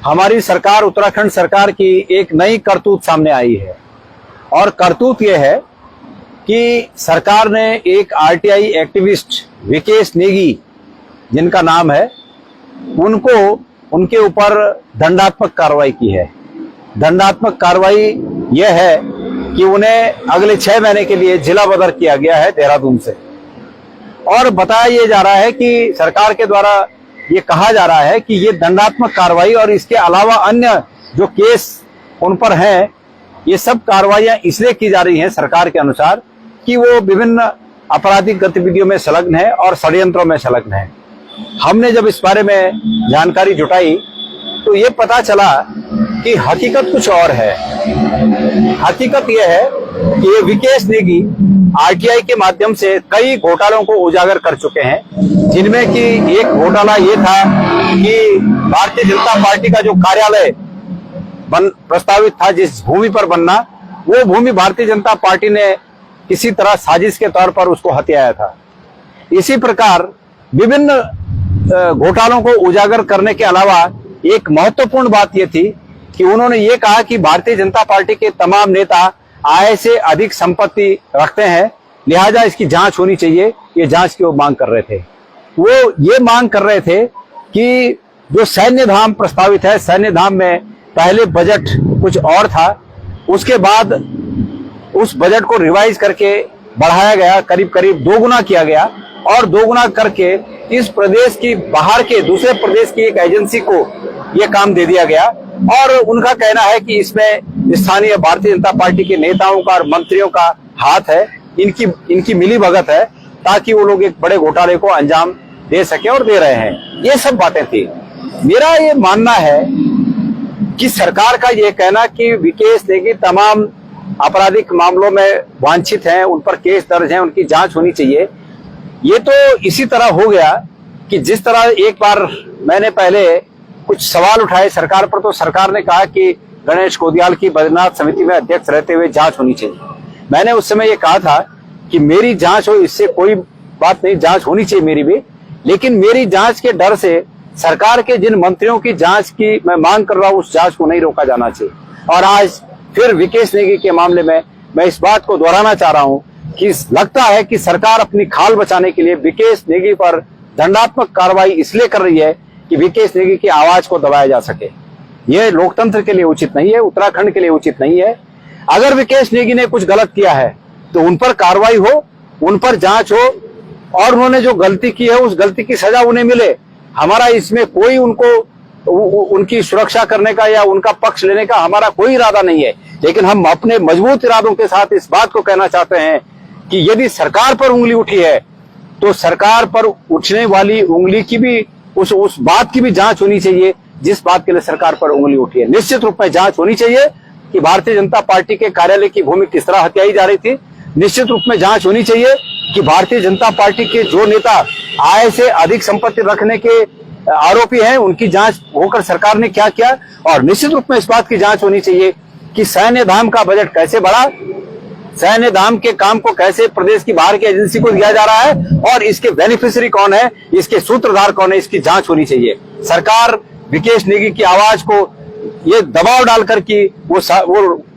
हमारी सरकार, उत्तराखंड सरकार की एक नई करतूत सामने आई है और करतूत यह है कि सरकार ने एक आरटीआई एक्टिविस्ट विकेश नेगी, जिनका नाम है, उनके ऊपर दंडात्मक कार्रवाई की है। दंडात्मक कार्रवाई यह है कि उन्हें अगले 6 महीने के लिए जिला बदर किया गया है देहरादून से। और बताया यह जा रहा है कि सरकार के द्वारा ये कहा जा रहा है कि ये दंडात्मक कार्रवाई और इसके अलावा अन्य जो केस उन पर हैं, ये सब कार्रवाइयां इसलिए की जा रही हैं सरकार के अनुसार कि वो विभिन्न आपराधिक गतिविधियों में संलग्न है और षड्यंत्रों में संलग्न है। हमने जब इस बारे में जानकारी जुटाई तो ये पता चला कि हकीकत कुछ और है। हकीकत यह है कि ये विकेश नेगी आरटीआई के माध्यम से कई घोटालों को उजागर कर चुके हैं, जिनमें कि एक घोटाला ये था कि भारतीय जनता पार्टी का जो कार्यालय प्रस्तावित था जिस भूमि पर बनना, वो भूमि भारतीय जनता पार्टी ने किसी तरह साजिश के तौर पर उसको हथियाया था। इसी प्रकार विभिन्न घोटालों को उजागर करने के अलावा एक महत्वपूर्ण बात यह थी कि उन्होंने ये कहा कि भारतीय जनता पार्टी के तमाम नेता आय से अधिक संपत्ति रखते हैं, लिहाजा इसकी जांच होनी चाहिए। ये जांच की वो मांग कर रहे थे। वो ये मांग कर रहे थे कि जो सैन्य धाम प्रस्तावित है, सैन्य धाम में पहले बजट कुछ और था, उसके बाद उस बजट को रिवाइज करके बढ़ाया गया, करीब करीब 2 गुना किया गया और 2 गुना करके इस प्रदेश की बाहर के दूसरे प्रदेश की एक एजेंसी को यह काम दे दिया गया। और उनका कहना है कि इसमें स्थानीय भारतीय जनता पार्टी के नेताओं का और मंत्रियों का हाथ है, इनकी मिलीभगत है, ताकि वो लोग एक बड़े घोटाले को अंजाम दे सके और दे रहे हैं। ये सब बातें थी। मेरा ये मानना है कि सरकार का ये कहना कि विकेश नेगी तमाम आपराधिक मामलों में वांछित हैं, उन पर केस दर्ज हैं, उनकी जांच होनी चाहिए, ये तो इसी तरह हो गया कि जिस तरह एक बार मैंने पहले कुछ सवाल उठाए सरकार पर, तो सरकार ने कहा कि गणेश कोदियाल की बद्रीनाथ समिति में अध्यक्ष रहते हुए जांच होनी चाहिए। मैंने उस समय ये कहा था कि मेरी जांच हो, इससे कोई बात नहीं, जांच होनी चाहिए मेरी भी, लेकिन मेरी जांच के डर से सरकार के जिन मंत्रियों की जांच की मैं मांग कर रहा हूं, उस जांच को नहीं रोका जाना चाहिए। और आज फिर विकेश नेगी के मामले में मैं इस बात को दोहराना चाह रहा हूं कि लगता है कि सरकार अपनी खाल बचाने के लिए विकेश नेगी पर दंडात्मक कार्रवाई इसलिए कर रही है कि विकेश नेगी की आवाज को दबाया जा सके। यह लोकतंत्र के लिए उचित नहीं है, उत्तराखंड के लिए उचित नहीं है। अगर विकेश नेगी ने कुछ गलत किया है तो उन पर कार्रवाई हो, उन पर जांच हो और उन्होंने जो गलती की है उस गलती की सजा उन्हें मिले। हमारा इसमें कोई उनकी सुरक्षा करने का या उनका पक्ष लेने का हमारा कोई इरादा नहीं है, लेकिन हम अपने मजबूत इरादों के साथ इस बात को कहना चाहते हैं कि यदि सरकार पर उंगली उठी है तो सरकार पर उठने वाली उंगली की भी उस बात की भी जांच होनी चाहिए जिस बात के लिए सरकार पर उंगली उठी है। निश्चित रूप में जांच होनी चाहिए कि भारतीय जनता पार्टी के कार्यालय की भूमि किस तरह हथियाई जा रही थी। निश्चित रूप में जांच होनी चाहिए कि भारतीय जनता पार्टी के जो नेता आय से अधिक संपत्ति रखने के आरोपी हैं, उनकी जांच होकर सरकार ने क्या किया। और निश्चित रूप में इस बात की जांच होनी चाहिए कि सैन्य धाम का बजट कैसे बढ़ा, सैन्य धाम के काम को कैसे प्रदेश की बाहर की एजेंसी को दिया जा रहा है और इसके बेनिफिशियरी कौन है, इसके सूत्रधार कौन है, इसकी जांच होनी चाहिए। सरकार विकेश नेगी की आवाज को ये दबाव डालकर कि वो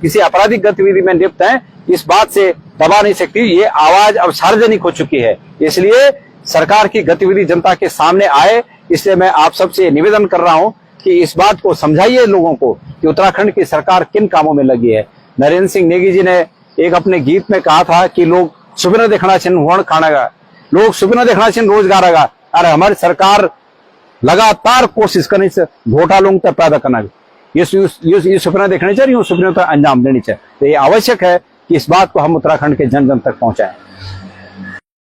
किसी आपराधिक गतिविधि में लिप्त हैं, इस बात से दबा नहीं सकती। ये आवाज अब सार्वजनिक हो चुकी है, इसलिए सरकार की गतिविधि जनता के सामने आए। इसलिए मैं आप सबसे निवेदन कर रहा हूं कि इस बात को समझाइए लोगों को कि उत्तराखंड की सरकार किन कामों में लगी है। नरेंद्र सिंह नेगी जी ने एक अपने गीत में कहा था कि लोग सुबिन देखना चिन्ह वर्ण खानेगा, लोग सुबिन देखना चिन्ह रोजगार आगा। अरे हमारी सरकार लगातार कोशिश करनी से घोटालों तक पैदा करना, ये सुपना देखने चाहिए, यूं सुपनों तक अंजाम देनी चाहिए। तो ये आवश्यक है कि इस बात को हम उत्तराखंड के जन जन तक पहुंचाएं।